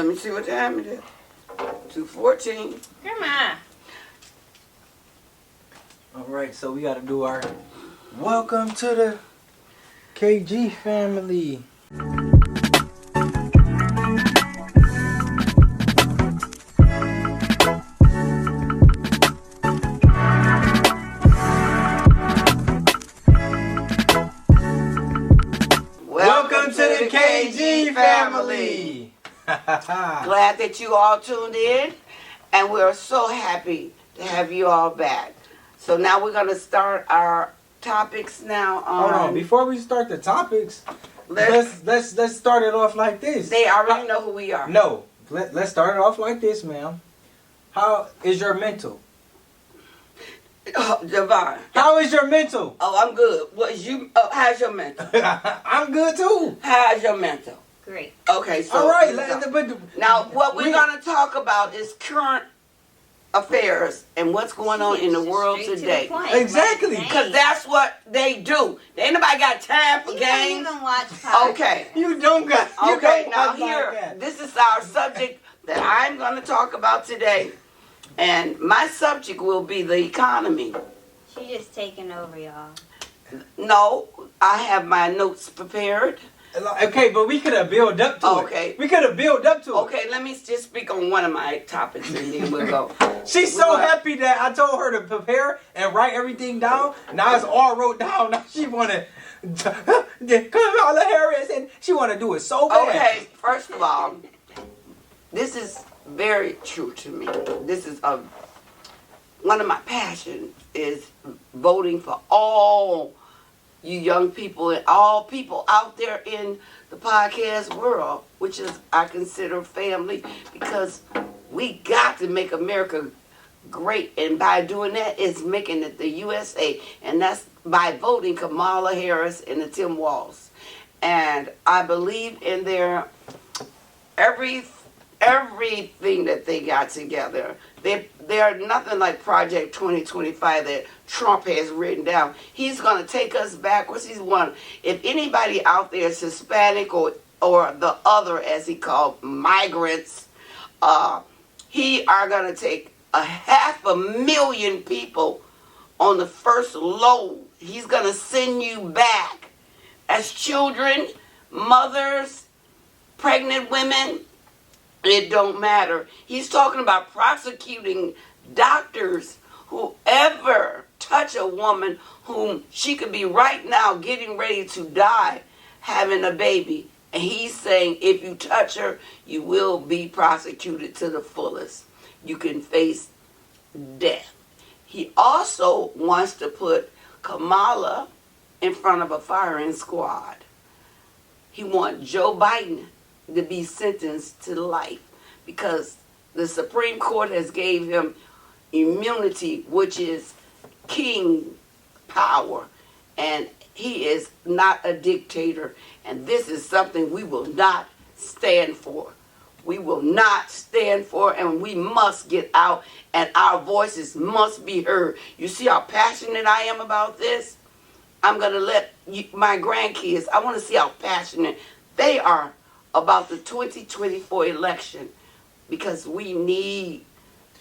Let me see what time it is. 2:14. Come on. All right, so we got to do our welcome to the KG family. Welcome to the KG family. Glad that you all tuned in, and we're so happy to have you all back. So now we're going to start our topics now. Hold on, before we start the topics, let's start it off like this. They already know who we are. No, let's start it off like this, ma'am. How is your mental? Oh, Javon. How is your mental? Oh, I'm good. How's your mental? I'm good too. How's your mental? Great. Okay, so All right, now what we're going to talk about is current affairs and what's going on in the world today. Exactly. Because that's what they do. Ain't nobody got time for You games. don't even watch Pop. Okay. You don't got. Okay, now here, this is our subject that I'm going to talk about today. And my subject will be the economy. She just taking over, y'all. No, I have my notes prepared. Okay, but we could have built up to it. Okay. We could have built up to it. Okay, let me just speak on one of my topics and then we'll go. She's so happy that I told her to prepare and write everything down. Now it's all wrote down. Now she want to Kamala Harris, and she want to do it so bad. Okay, first of all, this is very true to me. This is one of my passions is voting for all you young people and all people out there in the podcast world, which is I consider family, because we got to make America great, and by doing that, it's making it the USA, and that's by voting Kamala Harris and the Tim Walz. And I believe in their everything that they got together. They are nothing like Project 2025 that Trump has written down. He's going to take us backwards. He's one. If anybody out there is Hispanic or the other, as he called, migrants, he are going to take 500,000 people on the first load. He's going to send you back as children, mothers, pregnant women. It don't matter. He's talking about prosecuting doctors who ever touch a woman whom she could be right now getting ready to die having a baby. And he's saying if you touch her, you will be prosecuted to the fullest. You can face death. He also wants to put Kamala in front of a firing squad. He wants Joe Biden to be sentenced to life because the Supreme Court has gave him immunity, which is king power, and he is not a dictator, and this is something we will not stand for. We will not stand for, and we must get out, and our voices must be heard. You see how passionate I am about this? I'm going to let my grandkids, I want to see how passionate they are about the 2024 election, because we need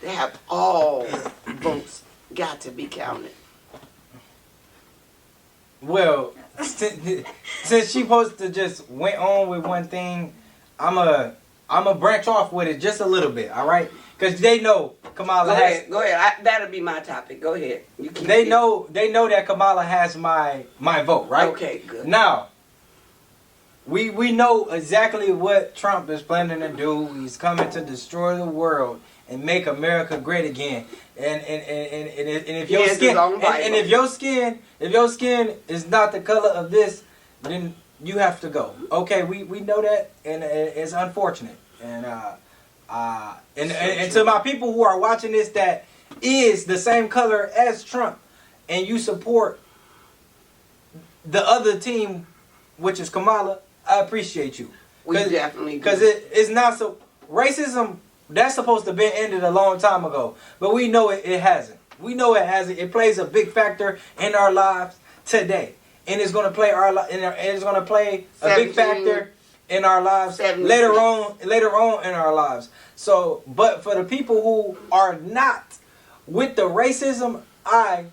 to have all votes got to be counted. Well, since she supposed to just went on with one thing, I'm a branch off with it just a little bit, all right? Because they know Kamala has. Go ahead. That'll be my topic. Go ahead. You keep They know that Kamala has my vote, right? Okay, good. Now, we know exactly what Trump is planning to do. He's coming to destroy the world and make America great again. And if your skin and if your skin is not the color of this, then you have to go. Okay, we know that, and it's unfortunate. And to my people who are watching this that is the same color as Trump, and you support the other team, which is Kamala, I appreciate you. We definitely do. Because it's not so... Racism, that's supposed to have been ended a long time ago. But we know it hasn't. We know it hasn't. It plays a big factor in our lives today. And it's going to play a big factor in our lives 76. later on in our lives. So, but for the people who are not with the racism, I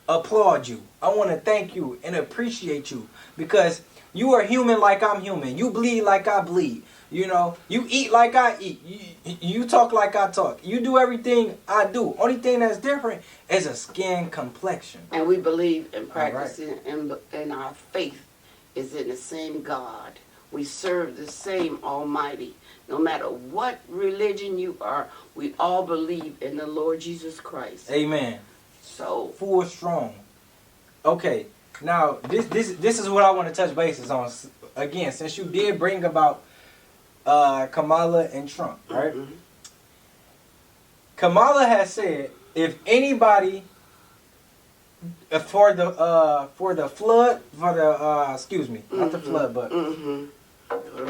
applaud you. I want to thank you and appreciate you because you are human like I'm human. You bleed like I bleed. You know, you eat like I eat. You talk like I talk. You do everything I do. Only thing that's different is a skin complexion. And we believe in practicing, and our faith is in the same God. We serve the same Almighty. No matter what religion you are, we all believe in the Lord Jesus Christ. Amen. So full strong. Okay, now this is what I want to touch bases on. Again, since you did bring about Kamala and Trump, right? Mm-hmm. Kamala has said if anybody for the flood, excuse me, not the flood, but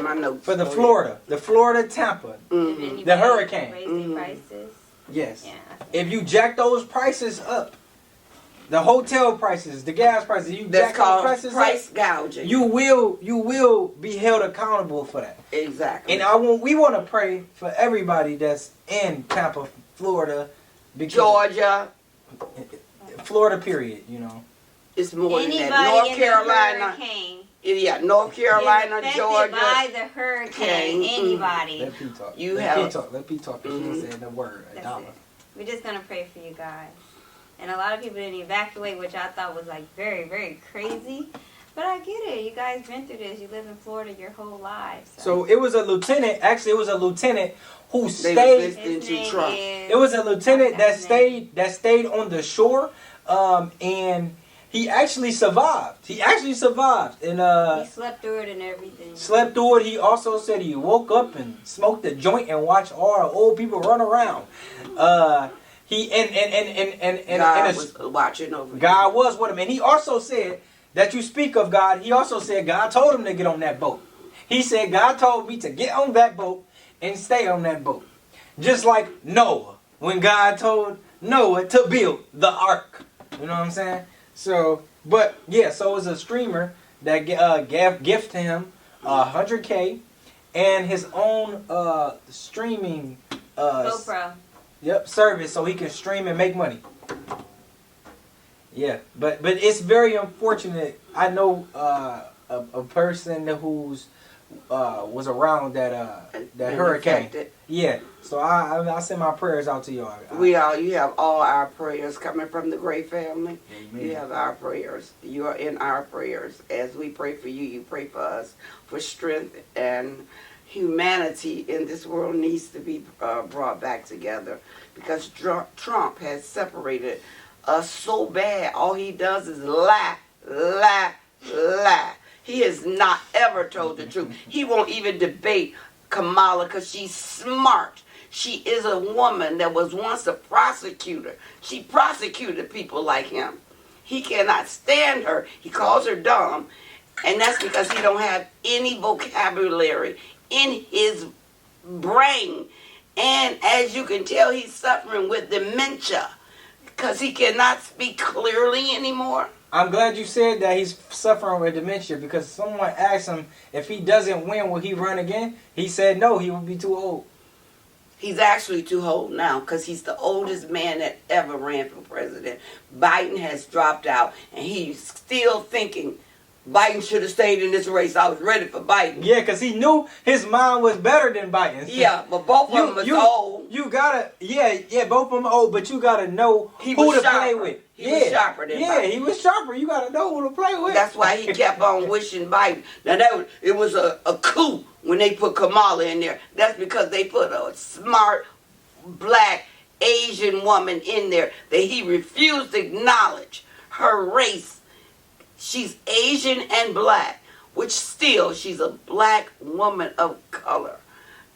my notes for the Florida Tampa, the hurricane. Raise their prices. Yes. Yeah. If you jack those prices up, the hotel prices, the gas prices, you that's jack called those prices price up, gouging. you will be held accountable for that. Exactly. And we want to pray for everybody that's in Tampa, Florida, Georgia, Florida, period. You know, it's more Anybody than that. North in Carolina, the hurricane yeah, North Carolina, is affected Georgia. by the hurricane. Anybody. let P talk. You let have P talk. Let P talk. Cause she said the word a That's dollar. it. We're just gonna pray for you guys. And a lot of people didn't evacuate, which I thought was like very, very crazy. But I get it. You guys been through this. You live in Florida your whole lives. So it was a lieutenant. Actually, it was a lieutenant who They stayed. was listening to Trump. It was a lieutenant that stayed on the shore, and he actually survived. And he slept through it and everything. slept through it. He also said he woke up and smoked a joint and watched all the old people run around. He and God was watching over God you. was with him, and he also said that you speak of God. He also said God told him to get on that boat. He said God told me to get on that boat and stay on that boat, just like Noah when God told Noah to build the ark. You know what I'm saying? So, but yeah, so it was a streamer that gifted him $100K and his own streaming GoPro. service so he can stream and make money. Yeah, but it's very unfortunate. I know a person who's was around that hurricane. Affected. Yeah, so I send my prayers out to y'all. You have all our prayers coming from the Gray family. Amen. You have our prayers. You are in our prayers. As we pray for you, you pray for us for strength, and humanity in this world needs to be brought back together because Trump has separated us so bad. All he does is lie, lie, lie. He has not ever told the truth. He won't even debate Kamala because she's smart. She is a woman that was once a prosecutor. She prosecuted people like him. He cannot stand her. He calls her dumb, and that's because he don't have any vocabulary in his brain. And as you can tell, he's suffering with dementia because he cannot speak clearly anymore. I'm glad you said that he's suffering with dementia because someone asked him if he doesn't win, will he run again? He said no, he will be too old. He's actually too old now because he's the oldest man that ever ran for president. Biden has dropped out, and he's still thinking Biden should have stayed in this race. I was ready for Biden. Yeah, because he knew his mind was better than Biden's. Yeah, but both of them was old. You gotta, both of them old, but you gotta know who to play with. He was sharper than Biden. He was sharper. You gotta know who to play with. That's why he kept on wishing Biden. Now it was a coup when they put Kamala in there. That's because they put a smart, black, Asian woman in there that he refused to acknowledge her race. She's Asian and black, which still she's a black woman of color.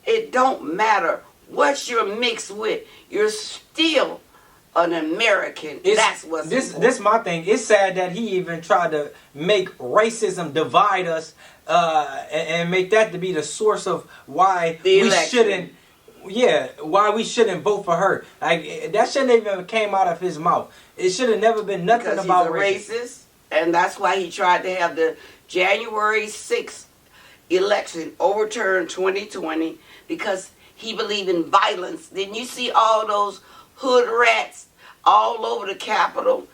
It don't matter what you're mixed with. You're still an American. That's what's important. This my thing. It's sad that he even tried to make racism divide us and make that to be the source of why we shouldn't. Yeah, why we shouldn't vote for her. Like that shouldn't even came out of his mouth. It should have never been nothing because about he's a racist, and that's why he tried to have the January 6th election overturned 2020 because he believed in violence. Didn't you see all those hood rats all over the Capitol?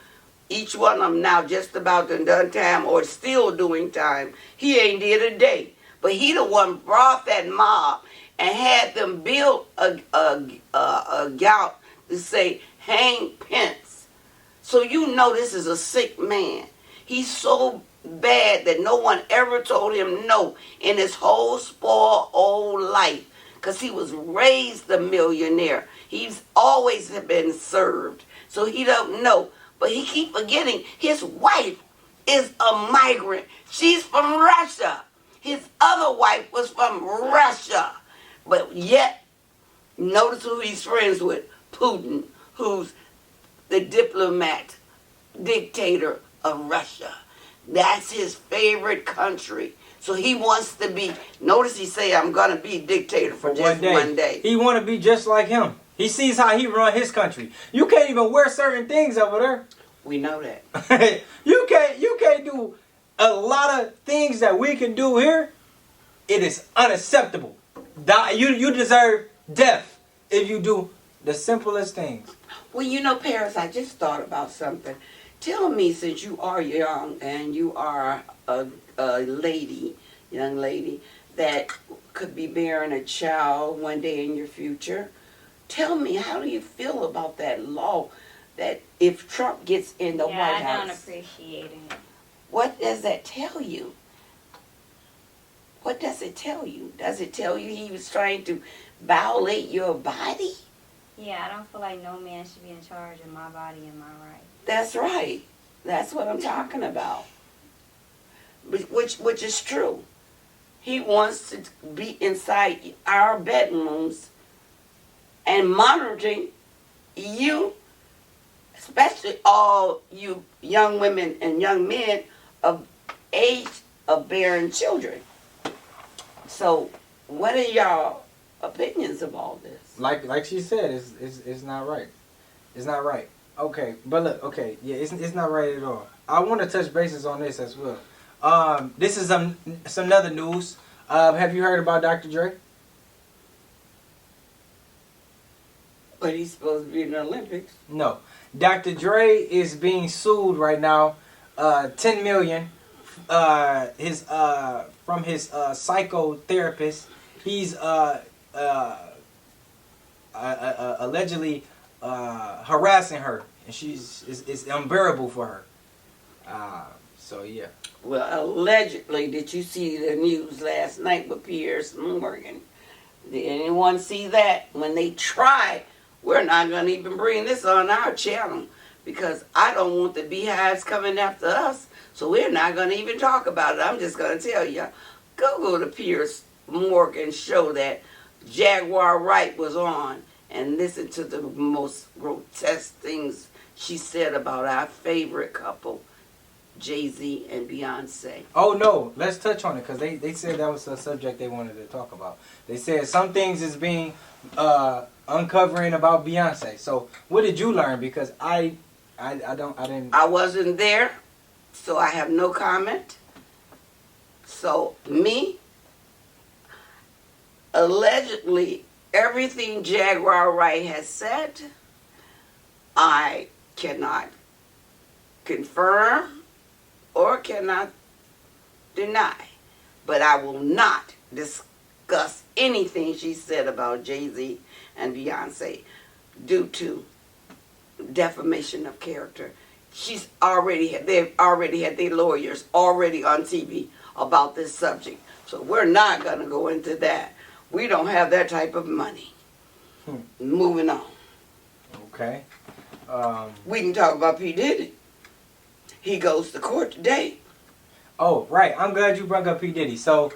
Each one of them now just about done time or still doing time. He ain't did a day. But he the one brought that mob and had them build a gout to say, hang Pence. So you know this is a sick man. He's so bad that no one ever told him no in his whole spoiled old life. Because he was raised a millionaire. He's always been served. So he don't know. But he keep forgetting his wife is a migrant. She's from Russia. His other wife was from Russia. But yet, notice who he's friends with. Putin, who's the diplomat, dictator of Russia. That's his favorite country. So he wants to be, notice he say, I'm going to be dictator for just one day. He want to be just like him. He sees how he run his country. You can't even wear certain things over there. We know that. You can't do a lot of things that we can do here. It is unacceptable. You deserve death if you do the simplest things. Well, you know, Paris, I just thought about something. Tell me, since you are young and you are a young lady, that could be bearing a child one day in your future, tell me, how do you feel about that law that if Trump gets in the White House? I don't appreciate it. What does that tell you? What does it tell you? Does it tell you he was trying to violate your body? Yeah, I don't feel like no man should be in charge of my body and my rights. That's right. That's what I'm talking about. Which is true. He wants to be inside our bedrooms and monitoring you, especially all you young women and young men of age of bearing children. So, what are y'all opinions of all this? Like she said, it's not right. It's not right. Okay, but look, okay, yeah, it's not right at all. I want to touch bases on this as well. This is some other news. Have you heard about Dr. Dre? But he's supposed to be in the Olympics. No. Dr. Dre is being sued right now, $10 million, from his psychotherapist. He's allegedly harassing her, and it's unbearable for her. So yeah. Well, allegedly, did you see the news last night with Piers Morgan? Did anyone see that? When they try, we're not going to even bring this on our channel because I don't want the beehives coming after us, so we're not going to even talk about it. I'm just going to tell you, go to Piers Morgan's show that Jaguar Wright was on and listen to the most grotesque things she said about our favorite couple, Jay-Z and Beyonce. Oh no, let's touch on it because they said that was a subject they wanted to talk about. They said some things is being uncovering about Beyonce. So what did you learn? Because I didn't. I wasn't there, so I have no comment. So me, allegedly, everything Jaguar Wright has said, I cannot confirm or cannot deny. But I will not discuss anything she said about Jay-Z and Beyonce due to defamation of character. They've already had their lawyers already on TV about this subject. So we're not going to go into that. We don't have that type of money. Moving on. Okay. We can talk about P. Diddy. He goes to court today. Oh, right. I'm glad you brought up P. Diddy. So,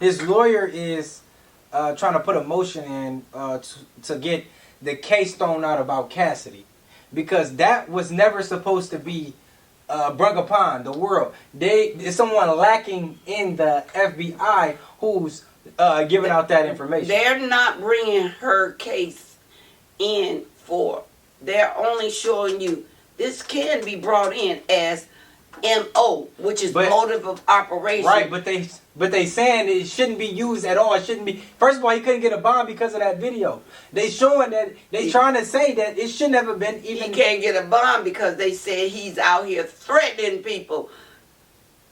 his lawyer is trying to put a motion in to get the case thrown out about Cassidy. Because that was never supposed to be brung upon the world. There's someone lacking in the FBI who's giving out that information. They're not bringing her case in for. They're only showing you this can be brought in as MO, which is motive of operation. Right, but they saying it shouldn't be used at all. It shouldn't be. First of all, he couldn't get a bond because of that video. They showing that trying to say that it should never been even. He can't get a bond because they said he's out here threatening people.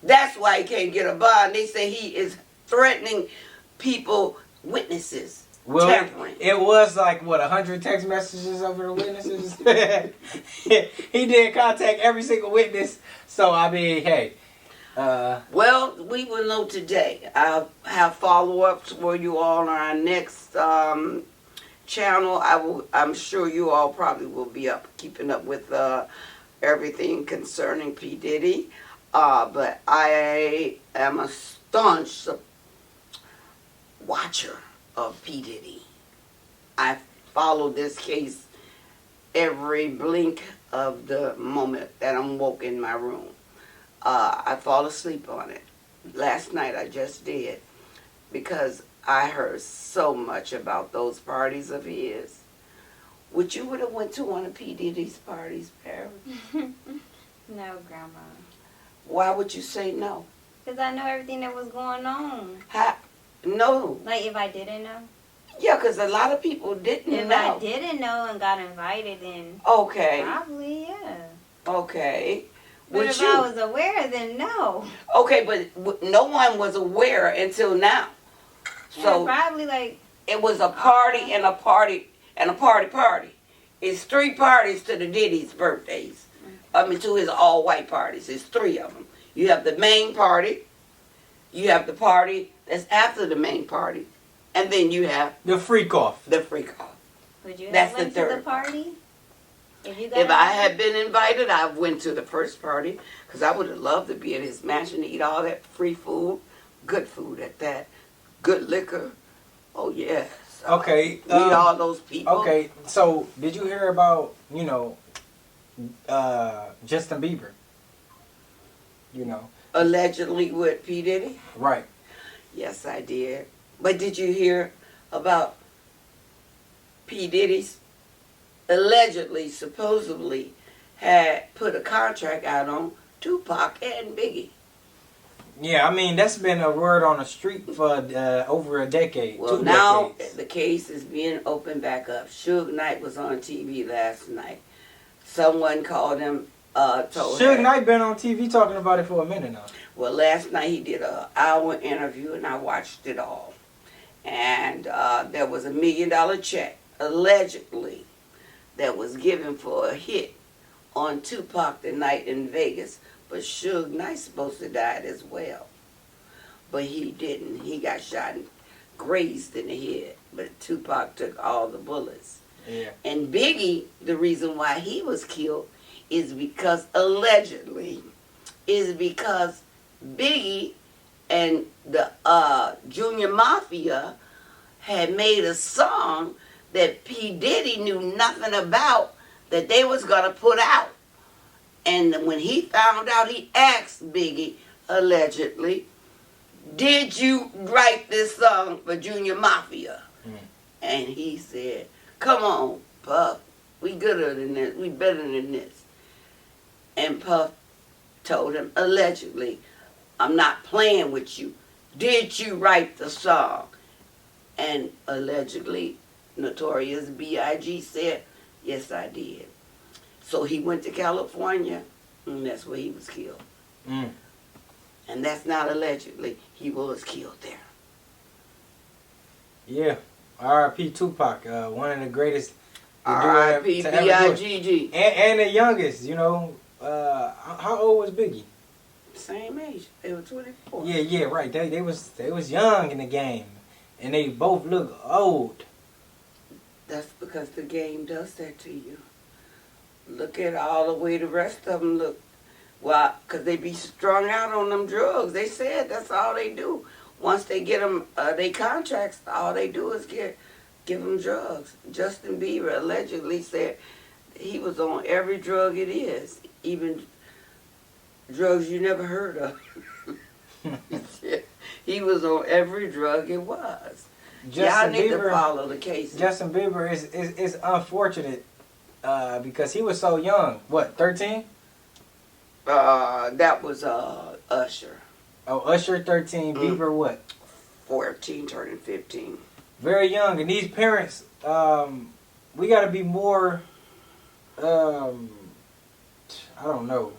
That's why he can't get a bond. They say he is threatening people, witnesses. Well, it was like, what, 100 text messages over the witnesses? He did contact every single witness. So, I mean, hey. Well, we will know today. I'll have follow-ups for you all on our next channel. I'm sure you all probably will be keeping up with everything concerning P. Diddy. But I am a staunch watcher of P. Diddy. I follow this case every blink of the moment that I'm woke in my room. I fall asleep on it. Last night I just did because I heard so much about those parties of his. Would you have went to one of P. Diddy's parties, Perry? No, Grandma. Why would you say no? Because I know everything that was going on. No. Like, if I didn't know? Yeah, because a lot of people didn't know. If I didn't know and got invited, then okay. Probably, yeah. Okay. But if I was aware, then no. Okay, but no one was aware until now. So yeah, probably like... It was a party and a party and a party. It's 3 parties to the Diddy's birthdays. I mean, to his all-white parties. It's 3 of them. You have the main party. You have the party that's after the main party. And then you have... The freak-off. The freak-off. Would you that's have went to the party? If I had been invited, I went to the first party. Because I would have loved to be at his mansion to eat all that free food. Good food at that. Good liquor. Oh, yes. Okay. Meet all those people. Okay, so did you hear about, Justin Bieber? Allegedly with P. Diddy? Right. Yes, I did. But did you hear about P. Diddy's allegedly, supposedly, had put a contract out on Tupac and Biggie? Yeah, I mean, that's been a word on the street for over a decade. Well, now the case is being opened back up. Suge Knight was on TV last night. Someone called him, told Suge her. Knight been on TV talking about it for a minute now. Well, last night he did an hour interview, and I watched it all. And there was $1 million check, allegedly, that was given for a hit on Tupac the night in Vegas. But Suge Knight's supposed to die as well. But he didn't. He got shot and grazed in the head. But Tupac took all the bullets. Yeah. And Biggie, the reason why he was killed is because, allegedly, is because Biggie and the Junior Mafia had made a song that P. Diddy knew nothing about that they was going to put out. And when he found out, he asked Biggie, allegedly, did you write this song for Junior Mafia? And he said, come on, Puff, we gooder than this, we better than this. And Puff told him, allegedly, I'm not playing with you. Did you write the song? And allegedly, Notorious B.I.G. said, yes, I did. So he went to California, and that's where he was killed. And that's not allegedly. He was killed there. Yeah. R.I.P. Tupac, one of the greatest. R.I.P. B.I.G.G. And the youngest, how old was Biggie? Same age. They were 24. Yeah, right. They was young in the game, and they both look old. That's because the game does that to you. Look at all the way the rest of them look. Well, because they be strung out on them drugs. They said that's all they do. Once they get them, they contracts, all they do is give them drugs. Justin Bieber allegedly said he was on every drug it is, even drugs you never heard of. He was on every drug it was. Y'all need to follow the case. Justin Bieber is unfortunate because he was so young. What, 13? That was Usher. Oh, Usher 13, Bieber what? 14 turning 15. Very young, and these parents, we got to be more, I don't know,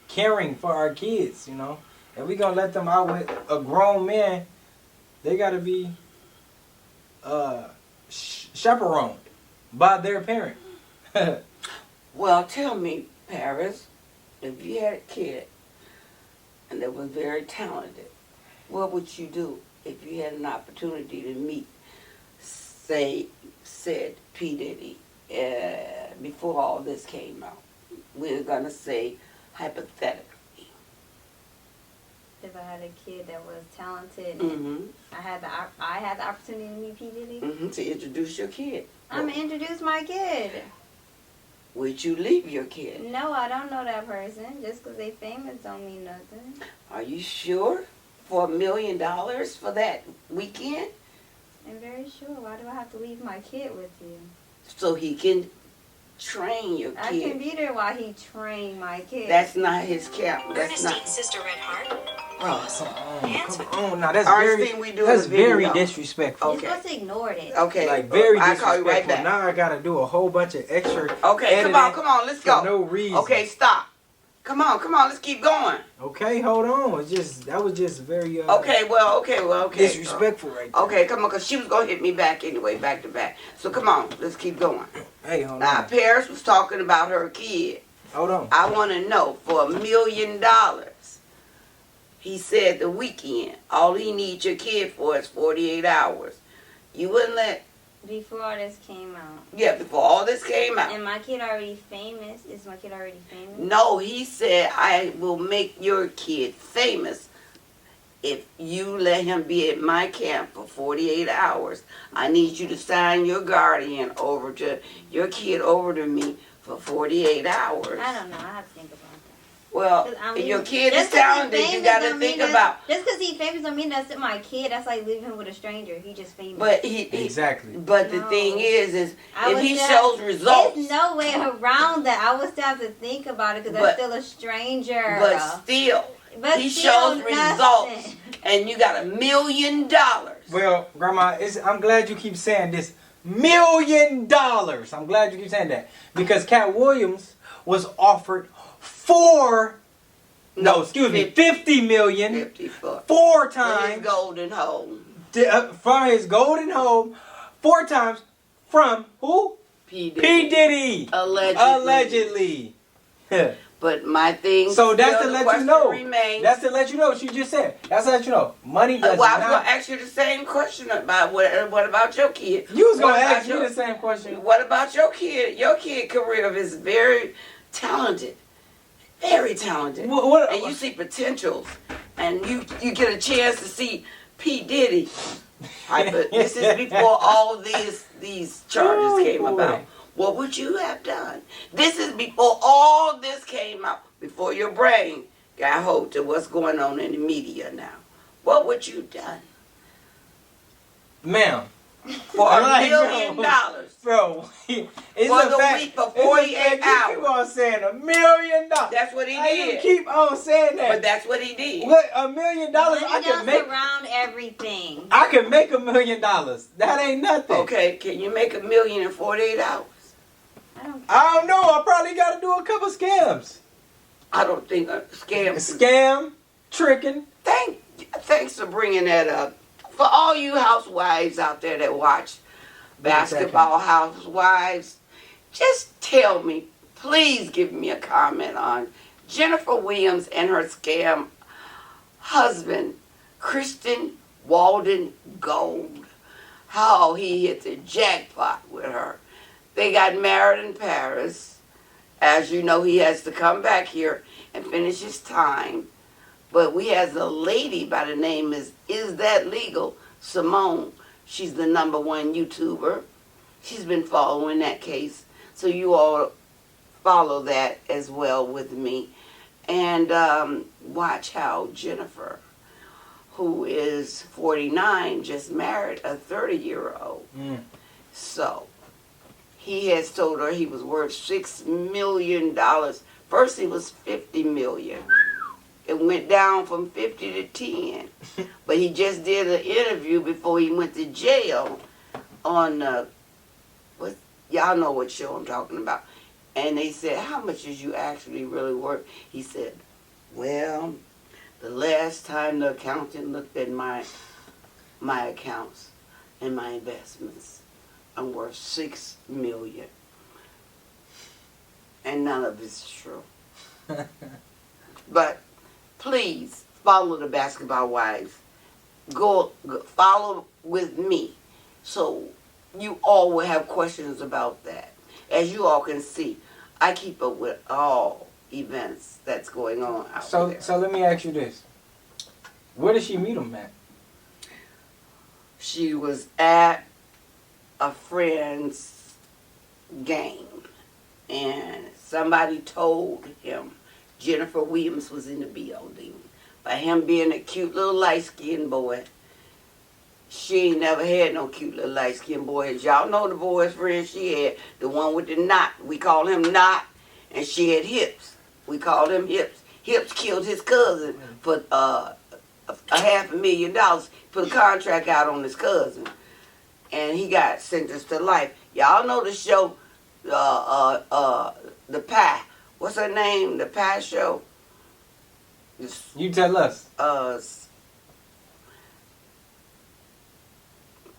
caring for our kids, you know. If we gonna let them out with a grown man, they got to be chaperoned by their parent. Well, tell me, Paris, if you had a kid and that was very talented, what would you do if you had an opportunity to meet, said P. Diddy, before all this came out? We're going to say hypothetically. If I had a kid that was talented, Mm-hmm. I had the opportunity to meet P. Diddy. Mm-hmm. To introduce your kid. I'm gonna introduce my kid. Would you leave your kid? No, I don't know that person. Just because they famous don't mean nothing. Are you sure? For $1 million for that weekend? I'm very sure. Why do I have to leave my kid with you? So he can train your I can kid. be there while he train my kid. That's not his camp. That's not. Sister Red Heart. Come on, now that's Ernestine, we do that's a video. very disrespectful. You're supposed to ignore it. Okay. Like very I'll disrespectful. call you right back. Now I gotta do a whole bunch of extra. Okay, editing come on, let's go. for no reason. Okay, stop. Come on, let's keep going. Okay, hold on. That was just very Okay. disrespectful right there. Okay, come on, because she was going to hit me back anyway, back to back. So come on, let's keep going. Hey, hold Now, on. Paris was talking about her kid. Hold on. I want to know, for $1 million, he said the weekend, all he needs your kid for is 48 hours. You wouldn't let, Before all this came out. yeah, before all this came out. And my kid already famous. Is my kid already famous? No, he said, I will make your kid famous if you let him be at my camp for 48 hours. I need you to sign your guardian over to, your kid over to me for 48 hours. I don't know. I have to think about that. Well, 'Cause, I if mean, your kid just is 'cause he's talented, you famous got to don't think mean about. Just because he's famous don't mean that's my kid. That's like leaving him with a stranger. He just famous. But Exactly. But the No. thing is I if would he still- shows results, There's no way around that. I would still have to think about it because But- that's still a stranger. but still, But he still shows results, nothing. and you got $1 million. Well, Grandma, I'm glad you keep saying this. $1 million. I'm glad you keep saying that. Because Cat Williams was offered 50 million 50 for 4 his times golden home. from his golden home, 4 times from who? P. P. Diddy. Allegedly. Allegedly. But my thing. So that's still to the let you question know. remains. That's to let you know. She just said. That's to let you know. Money does well, I was not. going to ask you the same question about what about your kid? You was gonna What about ask me the same question. What about your kid? Your kid career is very talented. Very talented. And you see potentials. And you get a chance to see P. Diddy. This is before all these charges came about. What would you have done? This is before all this came out. Before your brain got hold to what's going on in the media now. What would you done? Ma'am. For $1 million. Bro, it's For a the fact. week, for It's a 48 fact. You hours. keep on saying $1 million. That's what he How you did. keep on saying that? But that's what he did. What, $1 million? Money I can does make. around everything. I can make $1 million. That ain't nothing. Okay, can you make $1 million in 48 hours? I don't know. I probably got to do a couple scams. I don't think a scam. Scam, tricking. Thanks for bringing that up. For all you housewives out there that watch Basketball Housewives, just tell me, please give me a comment on Jennifer Williams and her scam husband, Christian Walden Gold. How he hit the jackpot with her. They got married in Paris. As you know, he has to come back here and finish his time. But we has a lady by the name Is That Legal? Simone. She's the #1 YouTuber. She's been following that case. So you all follow that as well with me. And watch how Jennifer, who is 49, just married a 30-year-old. So he has told her he was worth $6 million First it was 50 million. It went down from 50 to 10. But he just did an interview before he went to jail on y'all know what show I'm talking about. And they said, how much is you actually really worth? He said, well, the last time the accountant looked at my accounts and my investments, I'm worth $6 million. And none of it's true. But please follow the Basketball Wives. Go follow with me, so you all will have questions about that. As you all can see, I keep up with all events that's going on out there. So let me ask you this: where did she meet him at? She was at a friend's game, and somebody told him Jennifer Williams was in the building. By him being a cute little light-skinned boy, she ain't never had no cute little light-skinned boys. Y'all know the boy's friend she had, the one with the knot. We call him Knot, and she had Hips. We called him Hips. Hips killed his cousin for $500,000. Put a contract out on his cousin, and he got sentenced to life. Y'all know the show, The Pie. What's her name? The Pie Show. You tell us.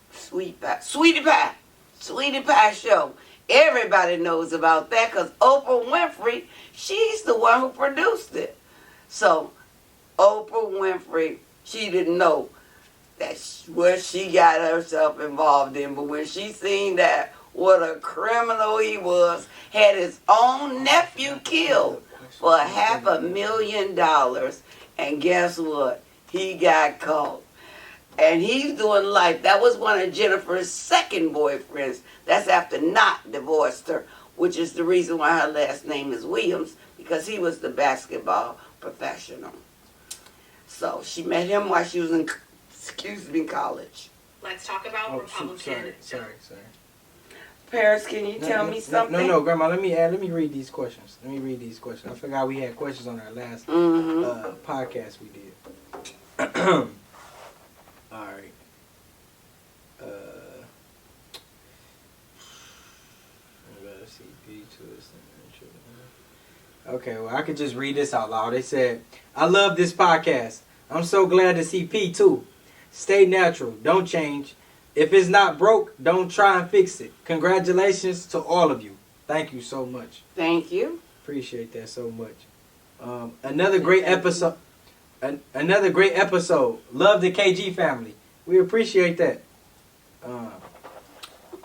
Sweetie Pie Show. Everybody knows about that because Oprah Winfrey, she's the one who produced it. So Oprah Winfrey, she didn't know that's what she got herself involved in. But when she seen that, what a criminal he was, had his own nephew killed for $500,000, and guess what? He got caught. And he's doing life. That was one of Jennifer's second boyfriends. That's after Knot divorced her, which is the reason why her last name is Williams, because he was the basketball professional. So she met him while she was in, college. Let's talk about Republican. Sorry. Paris, can you tell me something? No, Grandma. Let me read these questions. I forgot we had questions on our last podcast we did. All right. Okay, well, I could just read this out loud. They said, I love this podcast. I'm so glad to see P too. Stay natural. Don't change. If it's not broke, don't try and fix it. Congratulations to all of you. Thank you so much. Thank you. Appreciate that so much. Another great episode. Another great episode. Love the KG family. We appreciate that.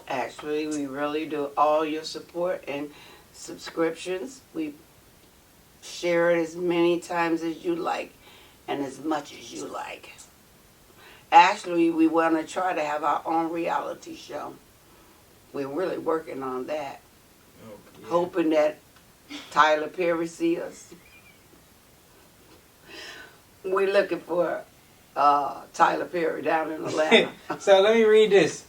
Actually, we really do. All your support and subscriptions, we share it as many times as you like and as much as you like. Actually, we want to try to have our own reality show. We're really working on that. Oh, yeah. Hoping that Tyler Perry sees us. We're looking for Tyler Perry down in Atlanta. So let me read this.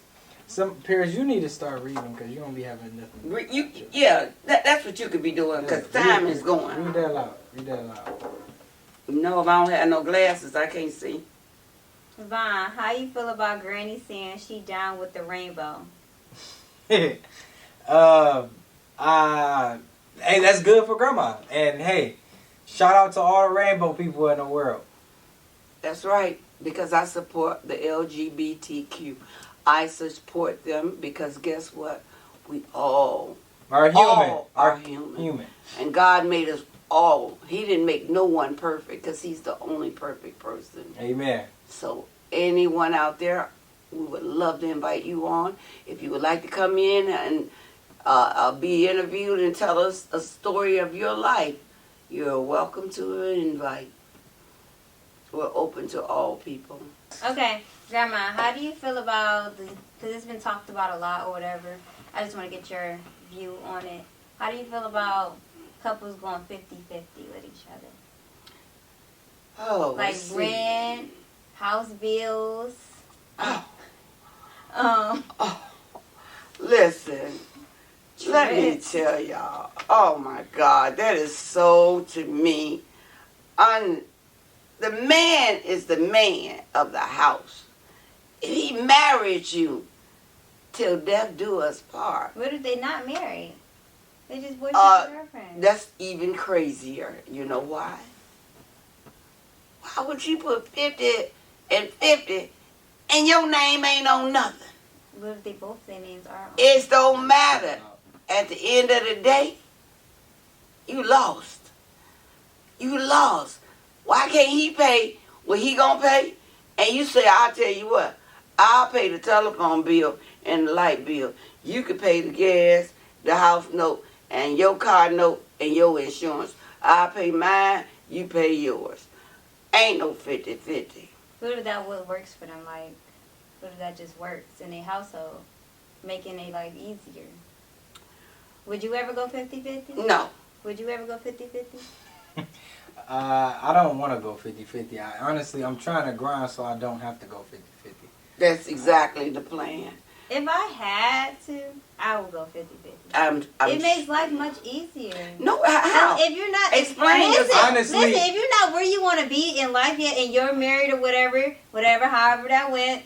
Paris, you need to start reading because you're going to be having nothing. That's what you could be doing because time is going. Read that aloud. No, if I don't have no glasses, I can't see. Vaughn, how you feel about Granny saying she down with the rainbow? Hey, that's good for Grandma. And hey, shout out to all the rainbow people in the world. That's right, because I support the LGBTQ. I support them because guess what? We all are human. And God made us all. He didn't make no one perfect because he's the only perfect person. Amen. So anyone out there, we would love to invite you on. If you would like to come in and be interviewed and tell us a story of your life, you're welcome to an invite. We're open to all people. Okay, Grandma, how do you feel about, because it's been talked about a lot or whatever, I just want to get your view on it. How do you feel about couples going 50-50 with each other? Oh, like rent, house bills. Listen, Let me tell y'all. Oh my God, that is so to me. The man is the man of the house. If he married you, till death do us part. What if they not married? They just boyfriend and girlfriend. That's even crazier. You know why? Why would you put 50 and 50 and your name ain't on nothing? What if they both their names are on? It don't matter. At the end of the day, you lost. You lost. Why can't he pay what he gonna pay? And you say, I'll tell you what, I'll pay the telephone bill and the light bill. You can pay the gas, the house note, and your car note, and your insurance. I'll pay mine, you pay yours. Ain't no 50-50. What if that what works for them? Like, what if that just works in their household, making their life easier? Would you ever go 50-50? No. Would you ever go 50-50? I don't want to go 50-50. Honestly, I'm trying to grind so I don't have to go 50-50. That's exactly the plan. If I had to, I would go 50-50. It makes life much easier. No, how? If you're not... Explain listen, honestly. Listen, if you're not where you want to be in life yet and you're married or whatever, however that went,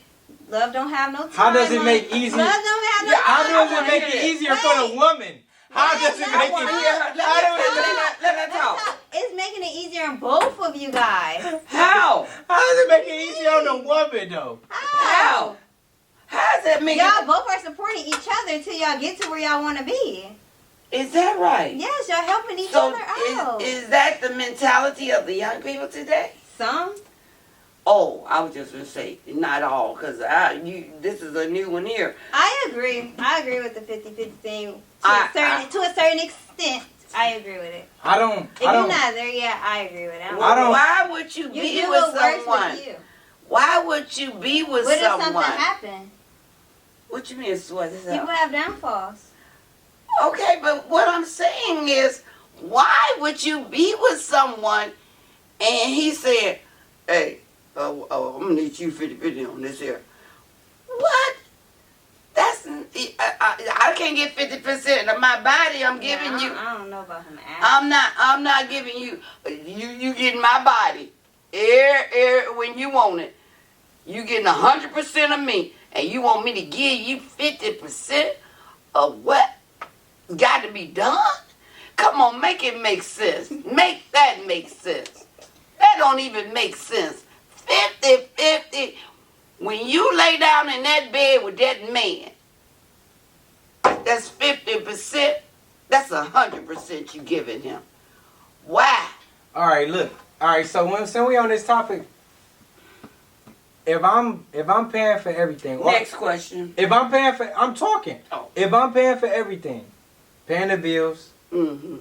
love don't have no time. How does it make easy? Love don't have no How time. does it make it easier for the woman? How does it make it? Let her talk. It's making it easier on both of you guys. How? How does it make it easier on the woman though? How? How does that make Y'all both are supporting each other till y'all get to where y'all want to be. Is that right? Yes, y'all helping each So other out. is that the mentality of the young people today? Some. Oh, I was just going to say, not all, because this is a new one here. I agree. I agree with the 50-50 thing to a certain extent. I agree with it. I don't. If you're not there yet, I agree with it. Why would you be do with what works someone? with you. Why would you be with What if someone? something happened? What you mean, sweat this out? People have downfalls. Okay, but what I'm saying is, why would you be with someone and he said, hey, I'm going to need you 50-50 on this here. What? That's, I can't get 50% of my body I'm giving you. I don't know about him asking. I'm not giving you, you getting my body. When you want it. You getting 100% of me. And you want me to give you 50% of what got to be done? Come on, make it make sense. Make that make sense. That don't even make sense. 50-50. When you lay down in that bed with that man, that's 50%. That's 100% you giving him. Why? All right, look. All right, so since we on this topic, if I'm paying for everything. Next question. If I'm paying for, I'm talking. Oh. If I'm paying for everything, paying the bills, Mm-hmm.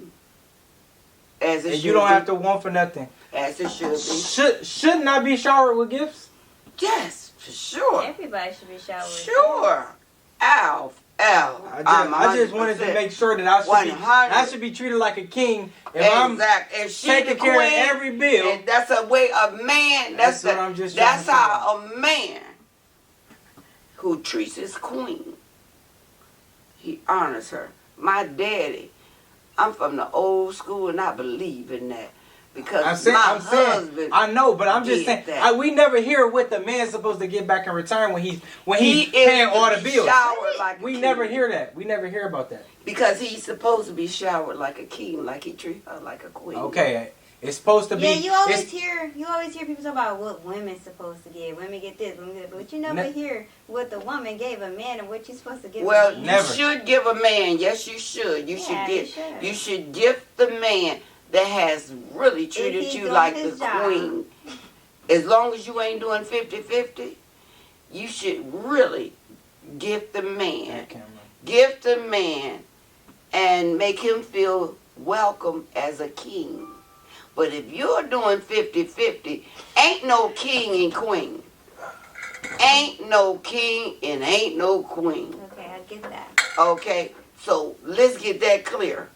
As it and should you don't be. have to want for nothing. As it should be. Shouldn't I be showered with gifts? Yes, for sure. Everybody should be showered. Sure. Ow. I just wanted to make sure that I should be treated like a king if I'm If she taking the care queen, of every bill. and that's a way of man. That's what I'm just trying That's to how a man who treats his queen, he honors her. My daddy, I'm from the old school, and I believe in that. Because husband, I know, but I'm just saying, that. we never hear what the man's supposed to get back in return when he's paying all the bills. We never hear that. We never hear about that. Because he's supposed to be showered like a king, like he treats her like a queen. Okay, it's supposed to be. Yeah, you always hear people talk about what women's supposed to get. Women get this, women get that, but you never hear what the woman gave a man and what you're supposed to give. Well, a man. you should give a man. Yes, you should. You should gift the man that has really treated you like the queen. As long as you ain't doing 50-50, you should really gift the man. Gift the man and make him feel welcome as a king. But if you're doing 50-50, ain't no king and queen. Ain't no king and ain't no queen. Okay, I get that. Okay, so let's get that clear.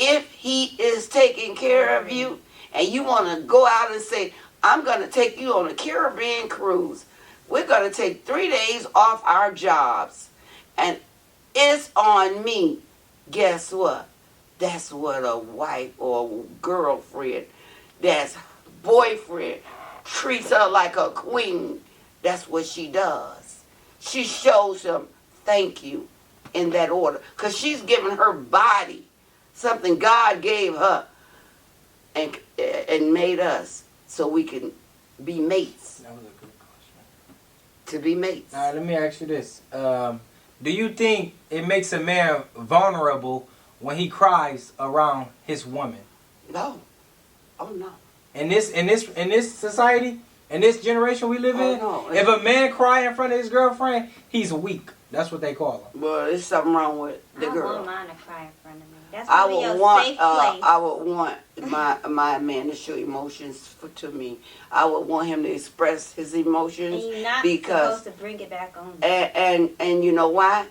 If he is taking care of you and you want to go out and say, I'm going to take you on a Caribbean cruise. We're going to take 3 days off our jobs. And it's on me. guess what? That's what a wife or girlfriend, that's boyfriend, treats her like a queen. That's what she does. She shows him thank you in that order. Because she's giving her body, something God gave her and made us so we can be mates. That was a good question. To be mates. Now, let me ask you this. Do you think it makes a man vulnerable when he cries around his woman? No. Oh, no. In this society, in this generation we live in, no. if a man cry in front of his girlfriend, he's weak. That's what they call him. Well, there's something wrong with the I girl. wouldn't mind a cry in front of me. That's I really would a want safe place. I would want my man to show emotions to me. I would want him to express his emotions and you're not because supposed to bring it back on. and you know why?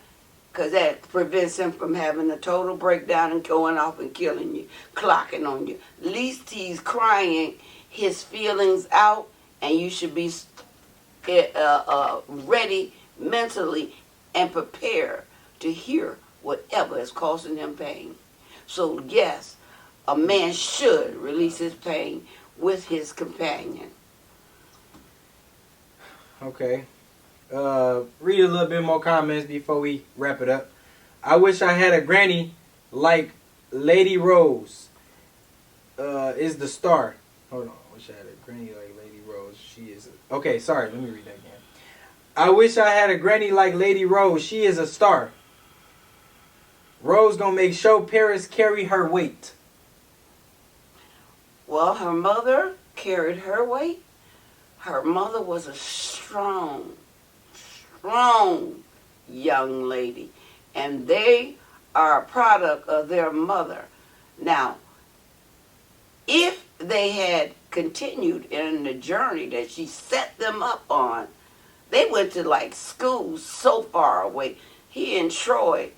Because that prevents him from having a total breakdown and going off and killing you, clocking on you. At least he's crying his feelings out, and you should be ready mentally and prepared to hear whatever is causing him pain. So yes, a man should release his pain with his companion. Okay. Read a little bit more comments before we wrap it up. I wish I had a granny like Lady Rose. Is the star. Hold on. I wish I had a granny like Lady Rose. She is. Okay, sorry. Let me read that again. I wish I had a granny like Lady Rose. She is a star. Rose gonna make sure Paris carry her weight. Well, her mother carried her weight. Her mother was a strong young lady. And they are a product of their mother. Now, if they had continued in the journey that she set them up on, they went to like schools so far away. He in Troy,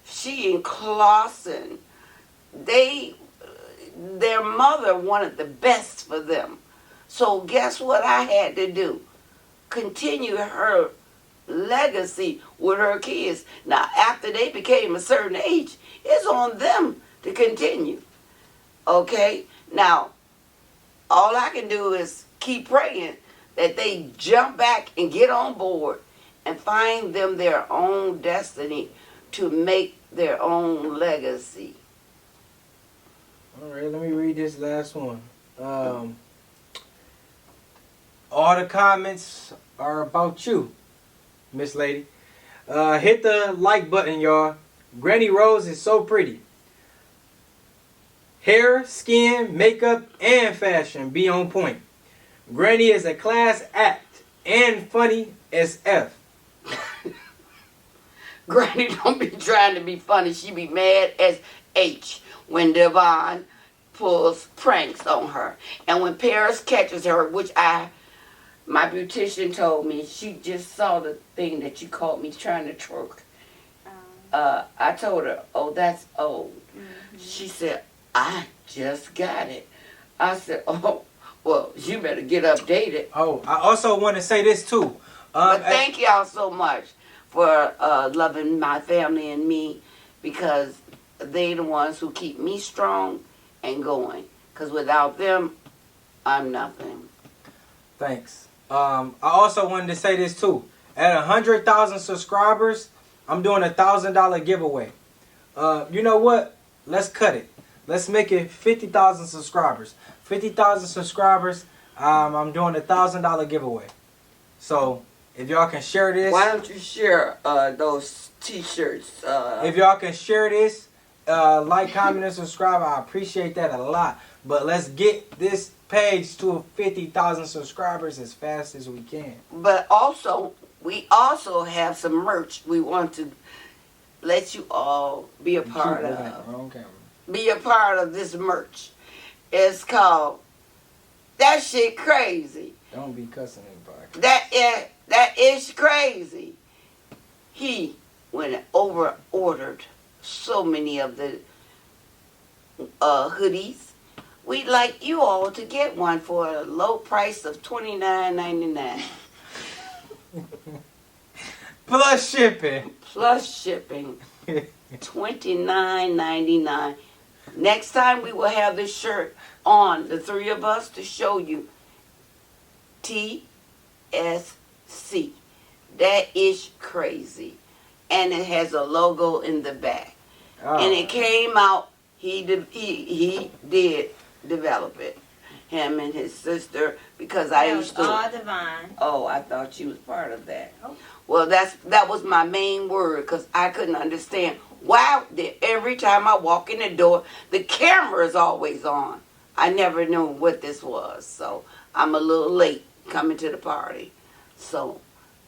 she in Clawson. Their mother wanted the best for them. So guess what I had to do? Continue her legacy with her kids. Now, after they became a certain age, it's on them to continue. Okay? Now, all I can do is keep praying that they jump back and get on board and find them their own destiny to make their own legacy. All right, let me read this last one. All the comments are about you, Miss Lady. Hit the like button, y'all. Granny Rose is so pretty. Hair, skin, makeup, and fashion be on point. Granny is a class act and funny as F. Granny don't be trying to be funny. She be mad as H when Devon pulls pranks on her. And when Paris catches her, which my beautician told me, she just saw the thing that you caught me trying to twerk. I told her, oh, that's old. Mm-hmm. She said, I just got it. I said, oh, well, you better get updated. Oh, I also want to say this too. But thank y'all so much for loving my family and me, because they the ones who keep me strong and going. Because without them, I'm nothing. Thanks. I also wanted to say this too. At 100,000 subscribers, I'm doing a $1,000 giveaway. You know what? Let's cut it. Let's make it 50,000 subscribers. 50,000 subscribers, I'm doing a $1,000 giveaway. So if y'all can share this. Why don't you share those t-shirts? If y'all can share this, like, comment, and subscribe, I appreciate that a lot. But let's get this page to 50,000 subscribers as fast as we can. But also, we also have some merch we want to let you all be a part of. Wrong camera. Be a part of this merch. It's called That Shit Crazy. Don't be cussing anybody. That is crazy. He went over ordered so many of the hoodies. We'd like you all to get one for a low price of $29.99. Plus shipping. Plus shipping. $29.99. Next time we will have this shirt on, the three of us, to show you TSC. That is crazy. And it has a logo in the back. Oh. And it came out, he did develop it. Him and his sister, because I That used was to. all divine. Oh, I thought you was part of that. Oh. Well, that was my main word, because I couldn't understand why every time I walk in the door, the camera is always on. I never knew what this was, so I'm a little late coming to the party. So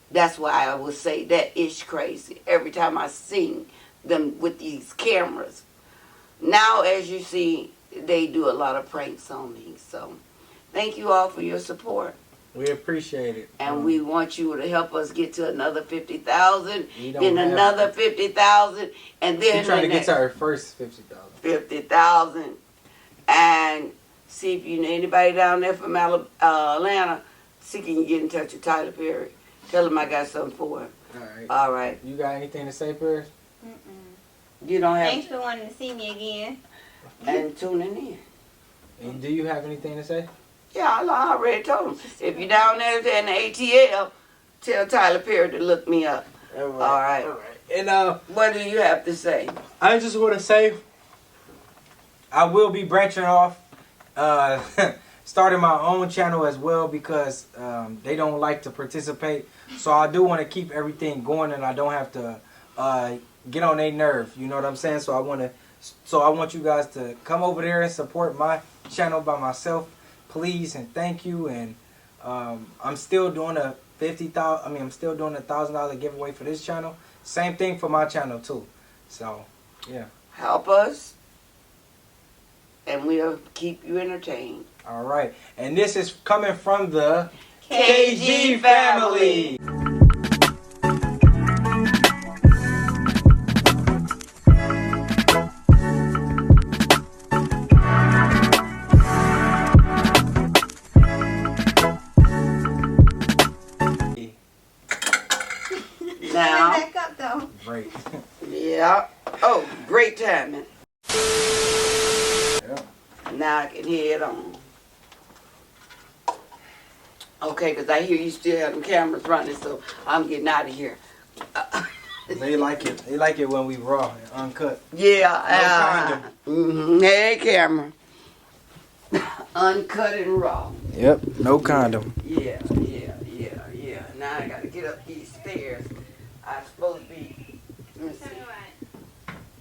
that's why I would say that is crazy. Every time I see them with these cameras. Now, as you see, they do a lot of pranks on me. So thank you all for your support. We appreciate it. And we want you to help us get to another 50,000, We don't then have another 50,000, and then We're trying to the get to next our first 50,000. 50,000. And see if you know anybody down there from Atlanta. See if you can get in touch with Tyler Perry. Tell him I got something for him. All right. All right. You got anything to say, Paris? You don't have Thanks for wanting to see me again. and tuning in. And do you have anything to say? Yeah, I already told him. If you're down there in the ATL, tell Tyler Perry to look me up. All right. All right. And What do you have to say? I just want to say I will be branching off, starting my own channel as well, because they don't like to participate. So I do want to keep everything going, and I don't have to get on their nerve. You know what I'm saying? So I want you guys to come over there and support my channel by myself, please, and thank you. And I'm still doing a $1,000 giveaway for this channel. Same thing for my channel too. So yeah. Help us, and we'll keep you entertained. All right. And this is coming from the KG family. Now, Back up though. Great. yeah. Oh, great timing. Yeah. Now I can head on. Okay, because I hear you still have them cameras running, so I'm getting out of here. They like it. They like it when we raw and uncut. Yeah. Hey, camera. Uncut and raw. Yep. No condom. Yeah. Now I got to get up these stairs. I'm supposed to be